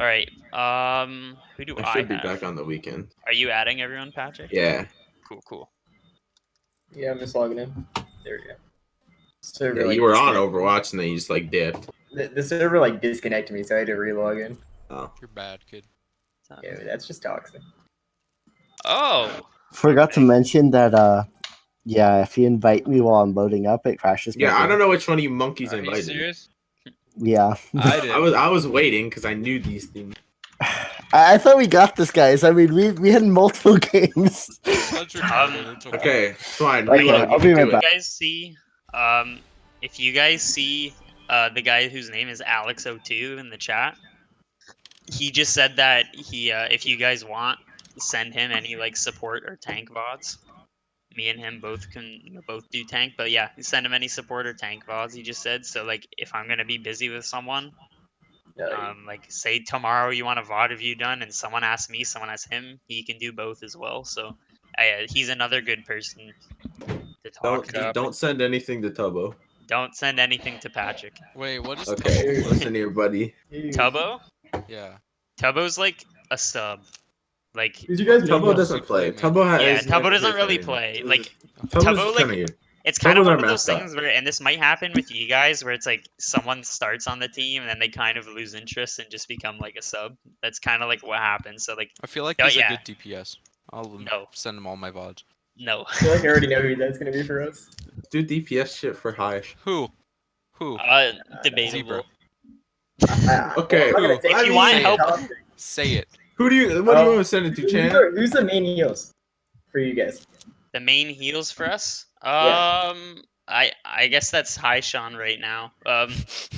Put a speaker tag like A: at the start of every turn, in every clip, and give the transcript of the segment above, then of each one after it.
A: All right. Who do
B: I
A: I
B: should be
A: have?
B: back on the weekend.
A: Are you adding everyone, Patrick?
B: Yeah.
A: Cool.
C: Yeah, I'm just logging in. There we go. Server,
B: Yeah,
C: like,
B: you were on
C: disconnected me.
B: Overwatch and then you just like dipped.
C: The server like disconnected me, so I had to re-log in.
B: Oh.
D: You're bad, kid.
C: Yeah, that's just toxic.
A: Oh.
E: Forgot to
A: Okay.
E: mention that yeah, if you invite me while I'm loading up, it crashes.
B: Yeah,
E: my
B: I
E: game.
B: don't know which one of you monkeys
F: Are you
B: invited.
F: serious?
E: Yeah.
F: I did.
B: I was waiting because I knew these things.
E: I thought we got this, guys. I mean, we had multiple games.
D: That's retarded. It's
B: Okay, fine.
E: Okay,
B: Reload.
E: I'll
B: You
E: be
B: can
E: right
B: do
E: back.
B: it.
A: If you guys see the guy whose name is Alex02 in the chat, he just said that he if you guys want, send him any like support or tank VODs. Me and him both can both do tank, but yeah, send him any support or tank VODs. He just said so. Like if I'm gonna be busy with someone, like say tomorrow you want a VOD review done, and someone asks me, someone asks him, he can do both as well. So he's another good person to talk to.
B: Don't send anything to Tubbo.
A: Don't send anything to Patrick.
D: Wait, what is
B: Okay,
D: Tubbo?
B: listen here, buddy.
A: Tubbo?
D: Yeah.
A: Tubbo's like a sub. Like
C: Did you guys
B: Tubbo
C: know?
B: doesn't play.
D: man.
B: Tubbo has.
A: yeah, Tubbo doesn't really play. Like Tubbo, like,
B: good.
A: it's kind of
B: Tubbo's
A: one
B: our
A: of those
B: mascot.
A: things where, and this might happen with you guys, where it's like someone starts on the team and then they kind of lose interest and just become like a sub. That's kind of like what happens. So like,
D: I feel like
A: Oh,
D: he's
A: yeah.
D: a good DPS. I'll
A: No.
D: send him all my VODs.
A: no.
C: I feel like I already know who that's gonna be for us.
B: Do DPS shit for Hive.
D: Who?
A: Debatable.
D: Zebra.
B: Okay.
C: I'm not gonna take
A: If you
C: it.
A: want
D: say
A: help,
C: Toxic.
D: Say it.
B: What do you want to send it to, Chan?
C: Who's the main heals for you guys?
A: the main heals for us.
C: Yeah.
A: I guess that's High Sean right now.
C: Who's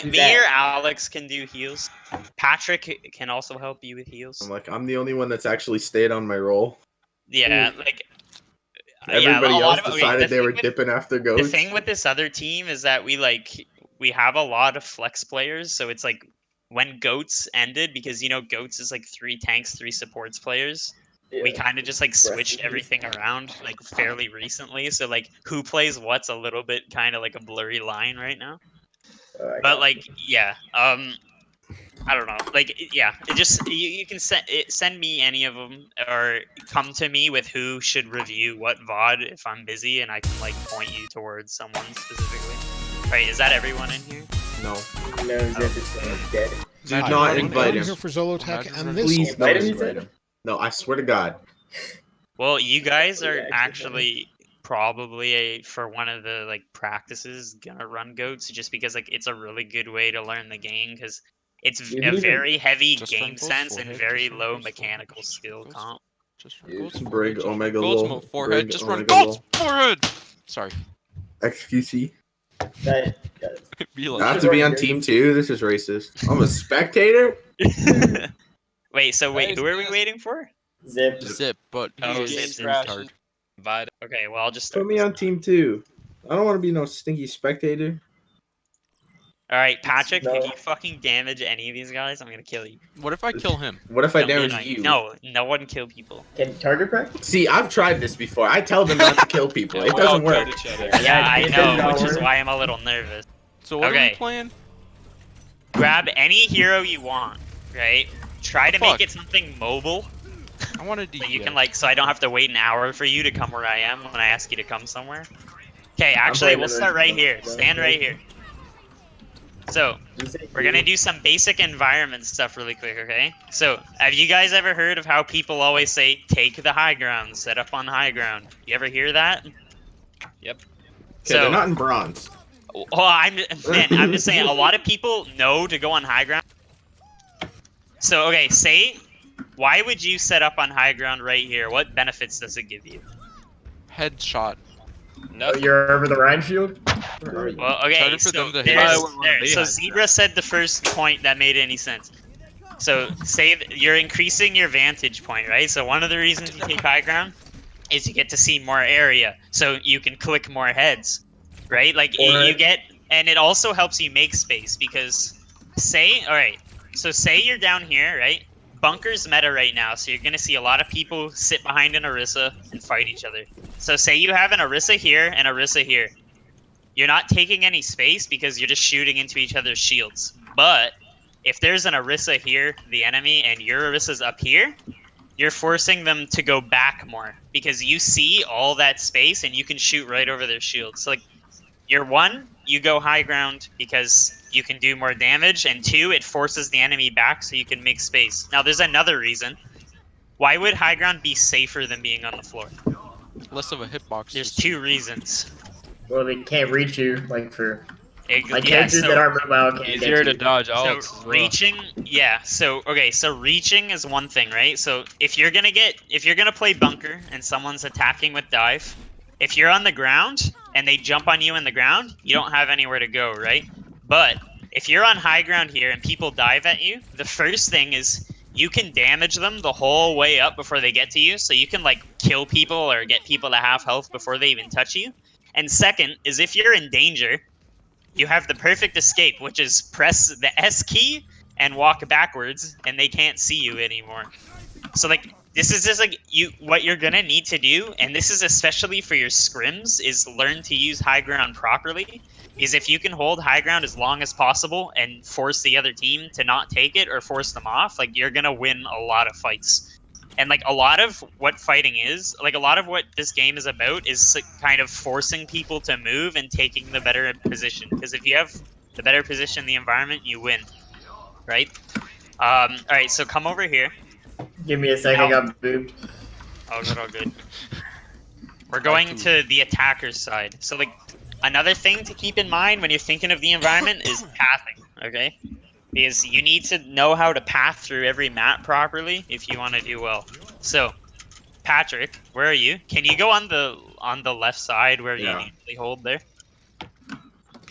A: Me
C: that?
A: or Alex can do heals. Patrick can also help you with heals.
B: I'm the only one that's actually stayed on my role.
A: Yeah, like
B: Everybody
A: a
B: else
A: lot of- okay,
B: decided
A: the
B: they were
A: thing with-
B: dipping after
A: The
B: ghosts.
A: thing with this other team is that we have a lot of flex players, so it's like when Goats ended, because Goats is like 3 tanks, 3 supports players. We
C: Yeah.
A: kind of just like
C: Rest in
A: switched
C: peace.
A: everything around like fairly recently, so like who plays what's a little bit kind of like a blurry line right now.
C: I
A: But
C: got
A: like yeah, I don't know. Like yeah, it just you can send me any of them, or come to me with who should review what VOD if I'm busy, and I can like point you towards someone specifically. Right? Is that everyone in here?
B: No.
C: you. No, Zip is dead.
B: Do
D: Imagine
B: not
D: running
B: invite
G: I'm
B: him.
G: here for Zolotech,
D: Imagine
G: and
D: running-
G: this
B: Please
C: Invite
B: don't
C: him, you
B: invite
C: said?
B: him. No, I swear to God.
A: Well, you guys are
C: Yeah,
A: actually probably for one of the like practices gonna run Goats, just because like it's a really good way to learn the game, because it's
C: You
A: a
C: can even-
A: very heavy
D: Just run
A: game
D: Ghost
A: sense and
D: forehead,
A: very
D: just run
A: low
D: Ghost
A: mechanical
D: forehead,
A: skill
D: Ghost-
A: comp.
D: Just run
C: Dude,
D: Gold's
B: Brig,
D: forehead. Just run
B: Omega
D: Gold's
B: Lol,
D: forehead.
B: Brig,
D: Just run
B: Omega
D: Gold's
B: Lol.
D: forehead. Sorry.
B: XQC.
C: That,
D: Be like,
B: Not to be on team 2. This is racist. I'm a spectator.
A: Wait, so wait,
F: Guys,
A: who are we
F: yes.
A: waiting for?
C: Zip.
D: Zip, but
A: Oh,
D: he is
A: Zip's
D: retard.
F: Invite.
A: Okay, well I'll just start.
B: Put me on team 2. I don't want to be no stinky spectator.
A: All right, Patrick,
C: No.
A: if you fucking damage any of these guys, I'm gonna kill you.
D: What if I kill him?
B: What if I
A: No, no,
B: damage
A: no,
B: you?
A: No, no one kill people.
C: Can target practice?
B: See, I've tried this before. I tell them not to kill people.
F: Yeah,
B: It
F: we all
B: doesn't work.
F: killed each other.
A: Yeah, I
C: it does
A: know,
C: not
A: which is
C: work.
A: why I'm a little nervous.
D: So what are
A: Okay.
D: we playing?
A: Grab any hero you want, right? Try to
D: Fuck.
A: make it something mobile,
D: I want to
A: so you can so I don't have to wait an hour for you to come where I am when I ask you to come somewhere. Okay, actually,
C: playing
A: we'll
C: the
A: start
C: rest
A: right
C: of
A: here.
C: them.
A: Stand right here. So, we're gonna do some basic environment stuff really quick, okay? So, have you guys ever heard of how people always say, take the high ground, set up on high ground? You ever hear that?
F: Yep.
B: Okay, they're not in bronze.
A: Well, I'm just saying, a lot of people know to go on high ground. So, okay, why would you set up on high ground right here? What benefits does it give you?
D: Headshot.
C: Oh,
F: Nothing.
C: you're over the Rhine field? Where are you?
A: Well, okay,
D: Harder for
A: so
D: them to hit.
A: there's,
F: I wouldn't wanna be
A: so
F: high
A: Zebra said the first point that made any sense. So you're increasing your vantage point, right? So one of the reasons you take high ground is you get to see more area, so you can click more heads, right? Like you get, and it also helps you make space, because say you're down here, right? Bunker's meta right now, so you're gonna see a lot of people sit behind an Orisa and fight each other. So say you have an Orisa here and Orisa here. You're not taking any space because you're just shooting into each other's shields. But if there's an Orisa here, the enemy, and your Orisa's up here, you're forcing them to go back more because you see all that space and you can shoot right over their shields. So like, you're one, you go high ground because you can do more damage, and two, it forces the enemy back so you can make space. Now, there's another reason. Why would high ground be safer than being on the floor?
D: Less of a hitbox.
A: There's two reasons.
C: Well, they can't reach you, like for
A: Like
C: characters that aren't mobile can't
F: Easier
C: get
F: to
C: you.
F: dodge
A: So
F: ults as well.
A: reaching, yeah. So okay, so reaching is one thing, right? So if you're gonna play bunker and someone's attacking with dive, if you're on the ground and they jump on you in the ground, you don't have anywhere to go, right? But if you're on high ground here and people dive at you, the first thing is you can damage them the whole way up before they get to you, so you can like kill people or get people to half health before they even touch you. And second is if you're in danger, you have the perfect escape, which is press the S key and walk backwards, and they can't see you anymore. So like, this is just like what you're gonna need to do, and this is especially for your scrims, is learn to use high ground properly. Is if you can hold high ground as long as possible and force the other team to not take it or force them off, like you're gonna win a lot of fights. And like a lot of what fighting is, like a lot of what this game is about is kind of forcing people to move and taking the better position. Because if you have the better position in the environment, you win, right? All right, so come over here.
C: Give me a second, I got booped.
A: Oh, good, all good. We're going to the attacker's side. So like another thing to keep in mind when you're thinking of the environment is pathing, okay? Because you need to know how to path through every map properly if you want to do well. So, Patrick, where are you? Can you go on the left side where you usually hold there?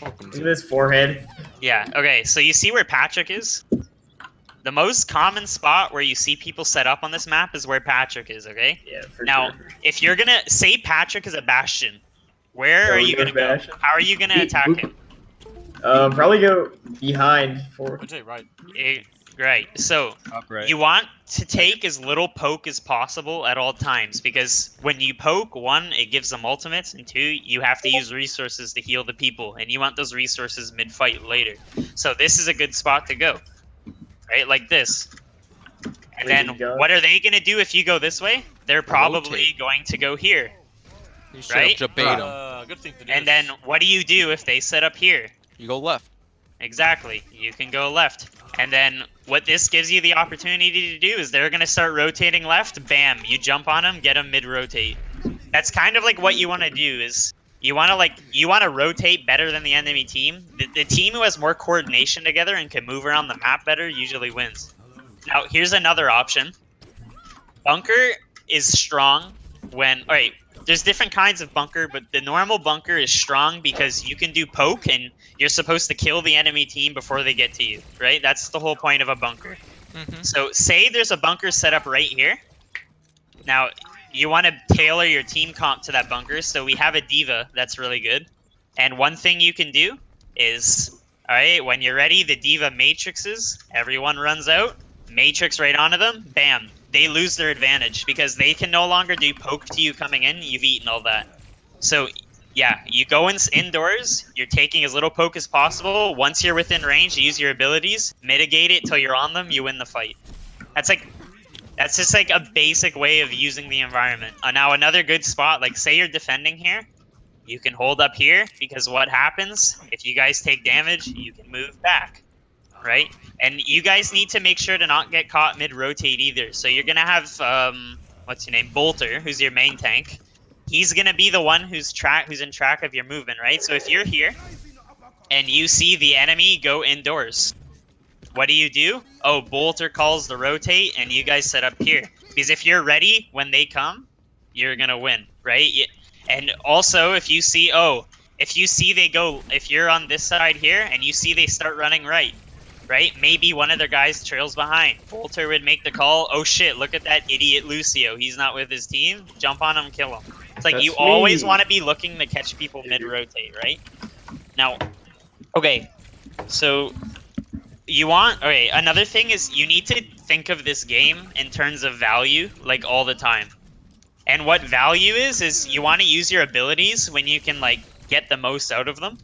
D: Welcome
C: Look at
D: to
C: this forehead.
A: Yeah, okay, so you see where Patrick is? The most common spot where you see people set up on this map is where Patrick is, okay?
C: Yeah, for
A: Now,
C: sure.
A: if you're gonna say Patrick is a bastion, where are you gonna go?
C: Bastion?
A: How are you gonna attack him?
C: Probably go behind for.
F: I'd say right.
A: Right, so
F: Top right.
A: you want to take as little poke as possible at all times, because when you poke, one, it gives them ultimates, and two, you have to use resources to heal the people, and you want those resources mid-fight later. So this is a good spot to go, right? Like this. And
C: There
A: then
C: you go.
A: what are they going to do if you go this way? They're probably
D: Rotate.
A: going to go here.
D: You should
A: Right?
D: have jabate 'em.
F: Good thing to do.
A: And then what do you do if they set up here?
D: You go left.
A: Exactly. You can go left. And then what this gives you the opportunity to do is they're going to start rotating left. Bam. You jump on them, get them mid-rotate. That's kind of like what you want to do is you want to rotate better than the enemy team. The team who has more coordination together and can move around the map better usually wins. Now, here's another option. Bunker is strong when... Alright, there's different kinds of bunker, but the normal bunker is strong because you can do poke and you're supposed to kill the enemy team before they get to you, right? That's the whole point of a bunker.
D: Mm-hmm.
A: So say there's a bunker set up right here. Now, you want to tailor your team comp to that bunker, so we have a D.Va that's really good. And one thing you can do is, alright, when you're ready, the D.Va matrixes, everyone runs out, matrix right onto them, bam. They lose their advantage because they can no longer do poke to you coming in. You've eaten all that. So, yeah, you go indoors. You're taking as little poke as possible. Once you're within range, use your abilities, mitigate it till you're on them. You win the fight. That's just like a basic way of using the environment. Now, another good spot, like say you're defending here, you can hold up here because what happens if you guys take damage? You can move back. Right? And you guys need to make sure to not get caught mid-rotate either. So you're going to have, what's your name? Bolter, who's your main tank. He's going to be the one who's in track of your movement, right? So if you're here and you see the enemy go indoors, what do? Oh, Bolter calls the rotate and you guys set up here. Because if you're ready when they come, you're going to win, right? And also if you see if you're on this side here and you see they start running right, maybe one of their guys trails behind. Bolter would make the call. Oh shit, look at that idiot Lucio. He's not with his team. Jump on him, kill him. It's like
B: That's
A: you always
B: me.
A: want to be looking to catch people mid-rotate, right? Now, okay, so another thing is you need to think of this game in terms of value, like all the time. And what value is you want to use your abilities when you can like get the most out of them.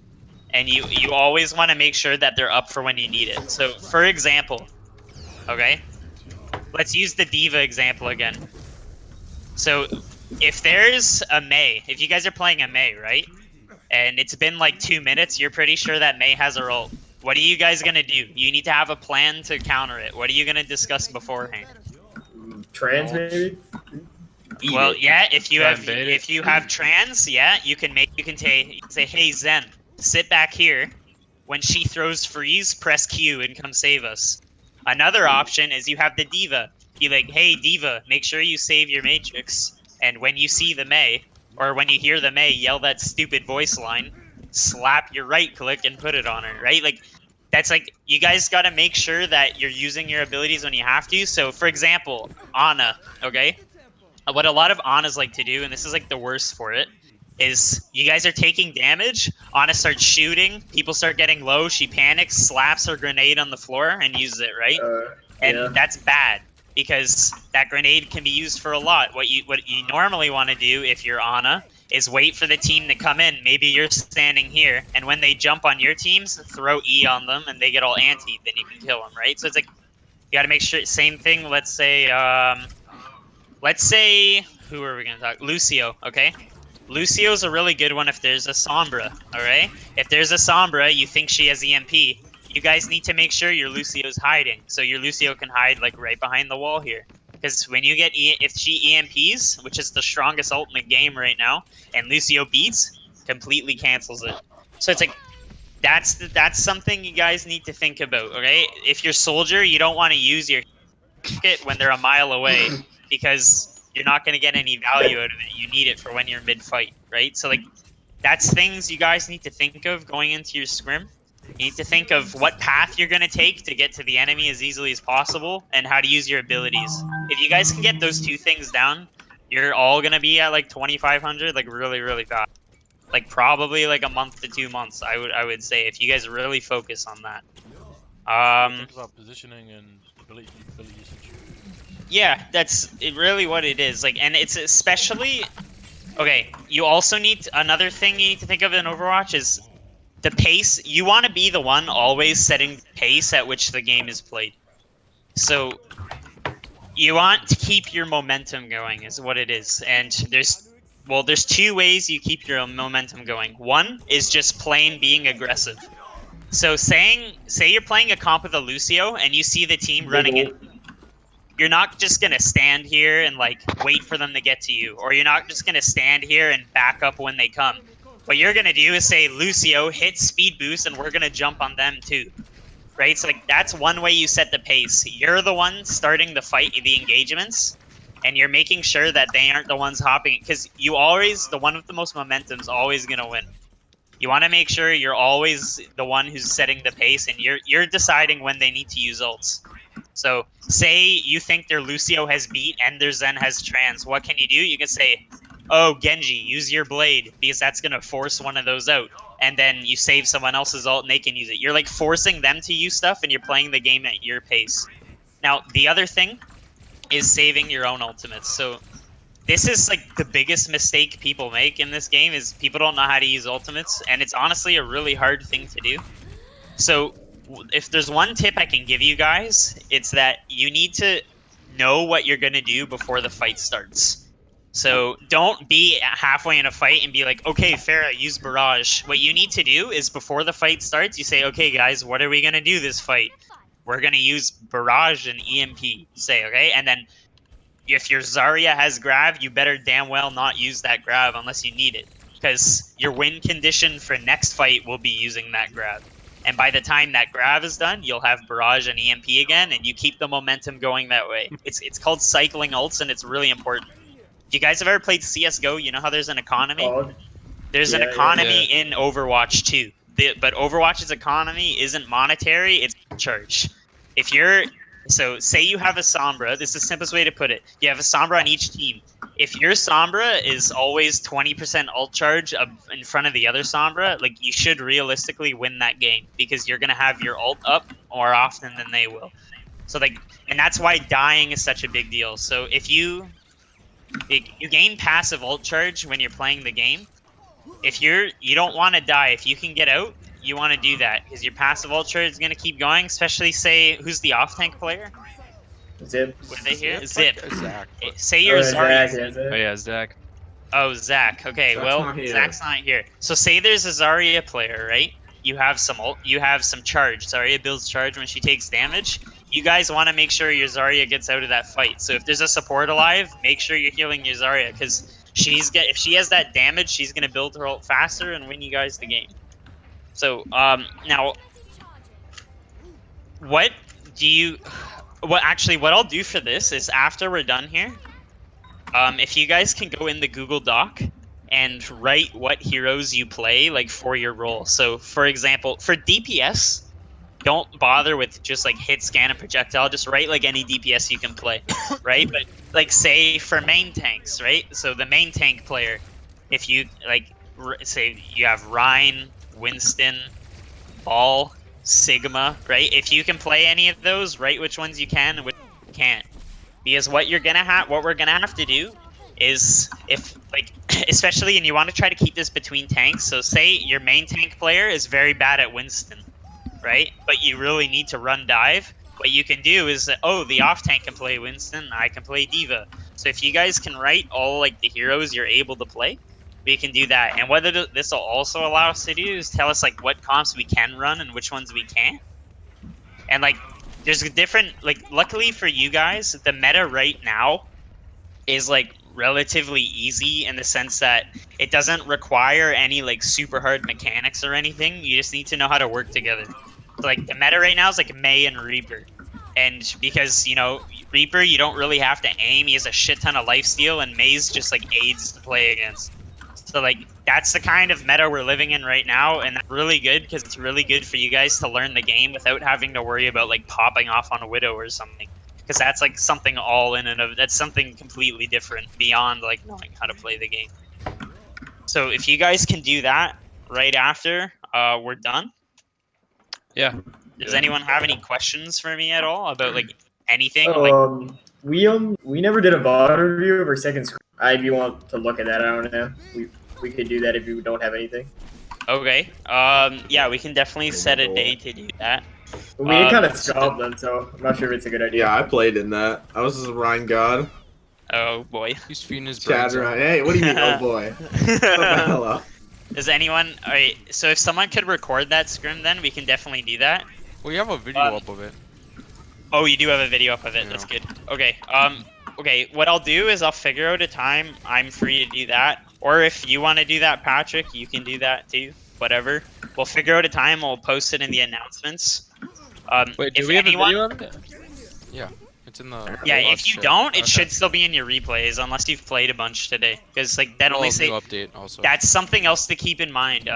A: and you always want to make sure that they're up for when you need it. So, for example, okay, let's use the D.Va example again. So, if there's a Mei, if you guys are playing a Mei, right, and it's been like 2 minutes, you're pretty sure that Mei has her ult. What are you guys gonna do? You need to have a plan to counter it. What are you gonna discuss beforehand?
C: Trans maybe.
A: Well, yeah, if you
D: Try
A: have
D: and bait it.
A: if you have trans, yeah, you can say, hey Zen, sit back here. When she throws freeze, press Q and come save us. Another option is you have the D.Va. Be like, hey D.Va, make sure you save your matrix. And when you see the Mei, or when you hear the Mei, yell that stupid voice line, slap your right click and put it on her, right? Like, that's like, you guys gotta make sure that you're using your abilities when you have to. So, for example, Ana, okay? What a lot of Anas like to do, and this is like the worst for it, is you guys are taking damage, Ana starts shooting, people start getting low, she panics, slaps her grenade on the floor, and uses it, right? And
C: Yeah.
A: that's bad, because that grenade can be used for a lot. What you normally want to do if you're Ana is wait for the team to come in. Maybe you're standing here, and when they jump on your teams, throw E on them, and they get all anti, then you can kill them, right? So it's like, you gotta make sure, same thing, let's say, who are we gonna talk? Lucio, okay? Lucio's a really good one if there's a Sombra, alright? If there's a Sombra, you think she has EMP, you guys need to make sure your Lucio's hiding. So your Lucio can hide like right behind the wall here. Because when you get if she EMPs, which is the strongest ult in the game right now, and Lucio beats, completely cancels it. So it's like, that's something you guys need to think about, okay? If you're Soldier, you don't want to use your kit when they're a mile away, because you're not going to get any value out of it. You need it for when you're mid-fight, right? So, like, that's things you guys need to think of going into your scrim. You need to think of what path you're going to take to get to the enemy as easily as possible, and how to use your abilities. If you guys can get those two things down, you're all going to be at, like, 2,500, like, really, really fast. Like, probably, like, a month to 2 months, I would say, if you guys really focus on that.
D: Think about positioning and ability usage.
A: Yeah, that's really what it is. Like, and it's especially okay. You also need another thing you need to think of in Overwatch is the pace. You want to be the one always setting the pace at which the game is played. So you want to keep your momentum going, is what it is. And there's two ways you keep your momentum going. One is just plain being aggressive. So say you're playing a comp with a Lucio and you see the team running in. You're not just going to stand here and, like, wait for them to get to you. Or you're not just going to stand here and back up when they come. What you're going to do is say, Lucio, hit speed boost, and we're going to jump on them too. Right? So, like, that's one way you set the pace. You're the one starting the fight, the engagements, and you're making sure that they aren't the ones hopping. Because you always, the one with the most momentum is always going to win. You want to make sure you're always the one who's setting the pace, and you're deciding when they need to use ults. So, say you think their Lucio has beat and their Zen has trans. What can you do? You can say, oh, Genji, use your blade, because that's going to force one of those out. And then you save someone else's ult and they can use it. You're, like, forcing them to use stuff, and you're playing the game at your pace. Now, the other thing is saving your own ultimates. So, this is, like, the biggest mistake people make in this game is people don't know how to use ultimates, and it's honestly a really hard thing to do. So, if there's one tip I can give you guys, it's that you need to know what you're going to do before the fight starts. So don't be halfway in a fight and be like, okay, Pharah, use Barrage. What you need to do is before the fight starts, you say, okay, guys, what are we going to do this fight? We're going to use Barrage and EMP, say, okay? And then if your Zarya has grab, you better damn well not use that grab unless you need it. Because your win condition for next fight will be using that grab. And by the time that grab is done, you'll have Barrage and EMP again, and you keep the momentum going that way. It's called cycling ults, and it's really important. If you guys have ever played CSGO, you know how there's an economy?
C: Oh,
A: There's an economy in Overwatch too. But Overwatch's economy isn't monetary, it's charge. If you're... So, say you have a Sombra. This is the simplest way to put it. You have a Sombra on each team. If your Sombra is always 20% ult charge in front of the other Sombra, like, you should realistically win that game, because you're going to have your ult up more often than they will. So, like, and that's why dying is such a big deal. So, if you gain passive ult charge when you're playing the game, if you don't want to die, if you can get out, you want to do that because your passive ultra is gonna keep going. Especially say who's the off tank player?
C: Zip.
A: What they here?
D: Zip?
A: Zip.
D: Like Zach, but-
A: Say you're Zarya.
C: Zach, yeah, Zach.
F: Oh yeah, Zach.
A: Oh, Zach. Okay,
B: Zach's
A: well,
B: not here.
A: Zach's not here. So say there's a Zarya player, right? You have some charge. Zarya builds charge when she takes damage. You guys want to make sure your Zarya gets out of that fight. So if there's a support alive, make sure you're healing your Zarya because if she has that damage, she's gonna build her ult faster and win you guys the game. So now, what I'll do for this is after we're done here, if you guys can go in the Google Doc and write what heroes you play like for your role. So for example, for DPS, don't bother with just like hit, scan, and projectile. Just write like any DPS you can play, right? But like say for main tanks, right? So the main tank player, if you like say you have Rhine, Winston, Ball, Sigma, right? If you can play any of those, write which ones you can and which you can't. Because what we're gonna have to do is especially, and you want to try to keep this between tanks. So say your main tank player is very bad at Winston, right? But you really need to run dive. What you can do is the off tank can play Winston, I can play Diva. So if you guys can write all like the heroes you're able to play, we can do that. And what this will also allow us to do is tell us like what comps we can run and which ones we can't. And like there's a different, like luckily for you guys, the meta right now is like relatively easy in the sense that it doesn't require any like super hard mechanics or anything. You just need to know how to work together. So, like the meta right now is like Mei and Reaper. And because, you know, Reaper, you don't really have to aim. He has a shit ton of lifesteal, and Mei's just like aids to play against. So like that's the kind of meta we're living in right now, and that's really good because it's really good for you guys to learn the game without having to worry about like popping off on a Widow or something. Because that's like something all in and of that's something completely different beyond like knowing how to play the game. So if you guys can do that right after we're done.
F: Yeah.
A: Does anyone have any questions for me at all about like anything? Like
C: We never did a VOD review of our second screen. If you want to look at that, I don't know. We could do that if you don't have anything.
A: Okay. Yeah, we can definitely set a day to do that.
C: But we kind of scalped them, so I'm not sure if it's a good idea.
B: Yeah, I played in that. I was a Rhine God.
A: Oh boy.
F: He's feeding his
B: Chad
F: brains out.
B: Rhine. Hey, what do you mean, oh boy? Hello.
A: Does anyone? All right. So if someone could record that scrim, then we can definitely do that.
D: We have a video up of it.
A: Oh, you do have a video up of it.
D: Yeah.
A: That's good. Okay. Okay. What I'll do is I'll figure out a time I'm free to do that. Or if you want to do that, Patrick, you can do that too. Whatever. We'll figure out a time. We'll post it in the announcements.
F: Wait, do
A: if
F: we have
A: anyone,
F: a video of it?
D: Yeah, it's in the.
A: Yeah,
D: VOD
A: if you
D: chat.
A: don't, it
F: Okay.
A: should still be in your replays unless you've played a bunch today. Because like that
D: We'll
A: only
D: have a
A: say
D: new update also.
A: that's something else to keep in mind.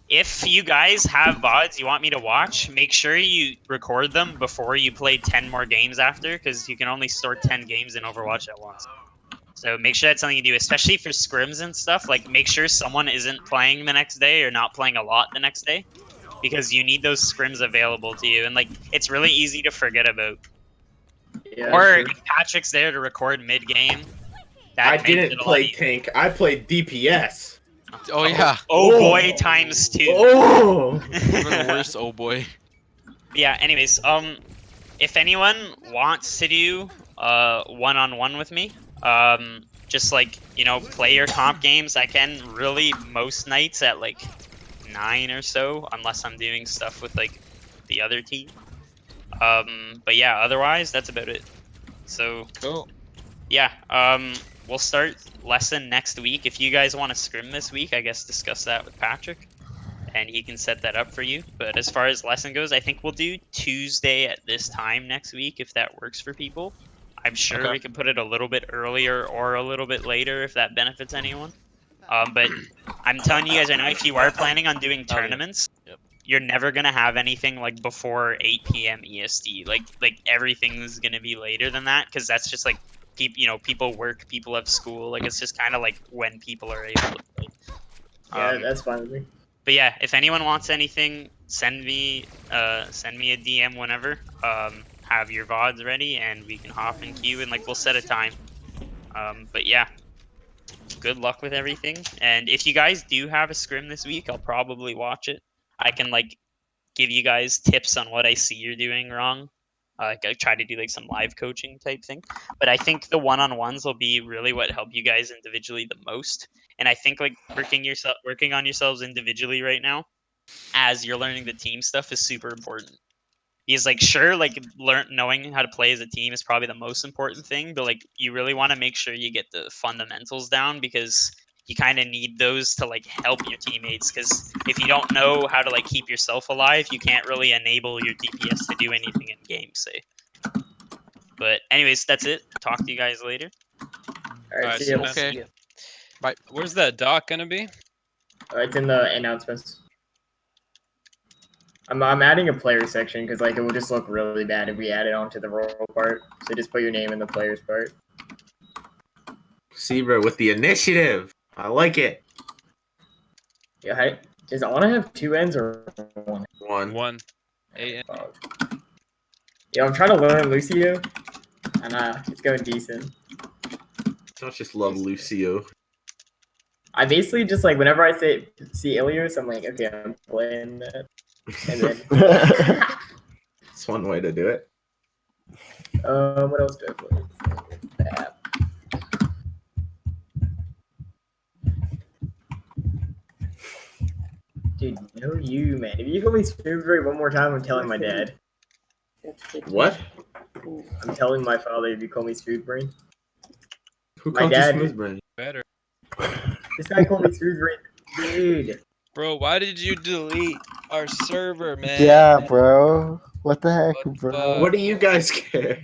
A: If you guys have VODs you want me to watch, make sure you record them before you play 10 more games after, because you can only store 10 games in Overwatch at once. So make sure that's something you do, especially for scrims and stuff. Like, make sure someone isn't playing the next day or not playing a lot the next day, because you need those scrims available to you. And like, it's really easy to forget about.
C: Yeah,
A: Or
C: sure.
A: if Patrick's there to record mid-game, that
B: I
A: makes
B: didn't
A: it a lot
B: play
A: easier.
B: tank. I played DPS.
D: Oh yeah,
A: Oh
B: Oh.
A: boy, times 2.
C: Oh!
D: even worse. Oh boy.
A: Yeah, anyways, if anyone wants to do one-on-one with me, just like, you know, play your comp games, I can really most nights at like 9 or so, unless I'm doing stuff with like the other team. But yeah, otherwise that's about it. So
F: Cool.
A: yeah, we'll start lesson next week. If you guys want to scrim this week, I guess discuss that with Patrick, and he can set that up for you. But as far as lesson goes, I think we'll do Tuesday at this time next week, if that works for people. I'm sure
F: Okay.
A: we can put it a little bit earlier or a little bit later if that benefits anyone. But I'm telling you guys right now, if you are planning on doing
F: Oh, yeah.
A: tournaments,
F: Yep.
A: you're never gonna have anything like before 8 p.m. EST. Like everything's gonna be later than that, because that's just like people work, people have school. Like it's just kind of like when people are able to play.
C: Yeah, that's fine with me.
A: But yeah, if anyone wants anything, send me a DM whenever. Have your VODs ready, and we can hop in queue, and like we'll set a time. But yeah, good luck with everything. And if you guys do have a scrim this week, I'll probably watch it. I can like give you guys tips on what I see you're doing wrong. Like I try to do like some live coaching type thing. But I think the one-on-ones will be really what help you guys individually the most. And I think like working on yourselves individually right now as you're learning the team stuff is super important. Because like sure, like knowing how to play as a team is probably the most important thing, but like you really want to make sure you get the fundamentals down because you kind of need those to like help your teammates, because if you don't know how to like keep yourself alive, you can't really enable your DPS to do anything in game, say. But anyways, that's it. Talk to you guys later.
C: All right,
F: Alright,
C: see you.
F: okay.
A: See ya.
F: Bye. Where's that doc gonna be?
C: It's in the announcements. I'm adding a player section because like it will just look really bad if we add it onto the role part. So just put your name in the players part.
B: Zebra with the initiative. I like it.
C: Yeah, hi. Does Anna have 2 ends or 1?
B: One.
F: 1. 8.
C: Oh. Yeah, I'm trying to learn Lucio, and it's going decent.
B: Don't just love Lucio.
C: I basically just like whenever I see Ilios, I'm like, okay, I'm playing that, and then
B: It's one way to do it.
C: what else do I play? Bap. Dude, no you, man. If you call me Smoothberry one more time, I'm telling my dad.
B: What?
C: I'm telling my father if you call me Smoothbrain.
B: Who
C: My
B: called you
C: dad-
B: Smoothbrain?
F: Better.
C: This guy called me Smoothbrain. Dude.
F: Bro, why did you delete our server, man?
E: Yeah, bro. What the heck,
F: What
E: bro?
F: the-
B: What do you guys care?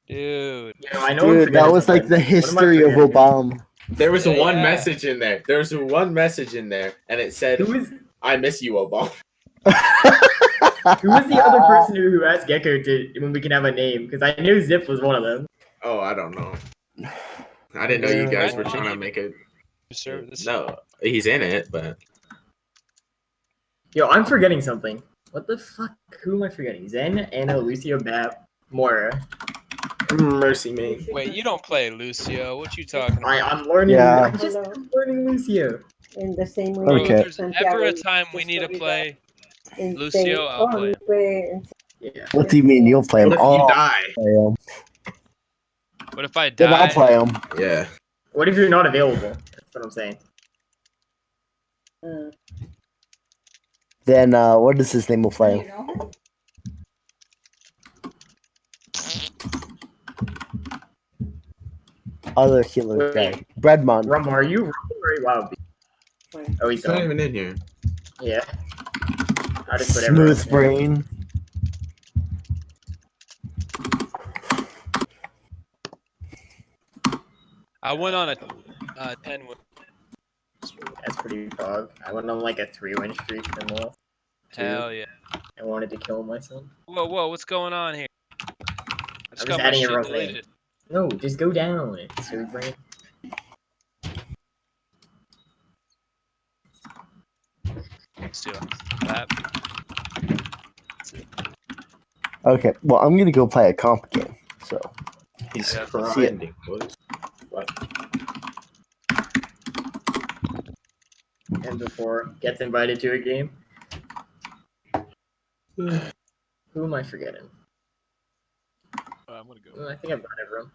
F: Dude.
C: You know, I know I'm
E: Dude, that
C: forgetting
E: was like
C: something.
E: the
C: What am I
E: history of
C: forgetting?
E: Obama.
B: There was
F: Yeah,
B: one
F: yeah.
B: message in there. There was one message in there, and it said,
C: Who is
B: "I miss you, Obama."
C: who was the other person who asked Gecko to when we can have a name? Because I knew Zip was one of them.
B: Oh, I don't know. I didn't know you guys were trying to make it.
F: Server this
B: No, he's in it, but
C: Yo, I'm forgetting something. What the fuck? Who am I forgetting? Zen, Anna, Lucio, Bap, Moira.
B: mercy me.
F: Wait, you don't play Lucio. What you talking about?
C: I'm learning.
E: Yeah.
C: I'm learning Lucio.
G: In the same way.
F: Bro,
E: Okay.
F: if there's ever a time we need to play Lucio, I'll play.
C: Yeah.
E: What do you mean you'll play him?
B: What if you
E: Oh,
B: die?
E: play him.
F: What if I
E: Then I'll
F: die?
E: play him.
B: Yeah.
C: What if you're not available? That's what I'm saying.
E: Then what is his name? Will play him. Other killer guy, Breadmon.
C: Rumble, are you very wild? Oh, he's
B: He's not
C: gone.
B: even in here.
C: Yeah. I just put everyone
E: Smooth
C: in.
E: brain.
F: I went on a 10 win.
C: That's pretty fog. I went on like a 3-win streak in the last.
F: Hell yeah.
C: I wanted to kill myself.
F: Whoa, whoa, what's going on here? I just
C: I'm
F: got
C: just
F: my
C: adding
F: shit
C: everyone's name.
F: deleted.
C: No, just go down. Smooth brain.
F: Let's do that.
E: Okay, well I'm gonna go play a comp game. So
B: He's
F: Yeah,
B: grinding. What?
C: And before gets invited to a game. Who am I forgetting?
D: I'm gonna go.
C: I think I've got everyone.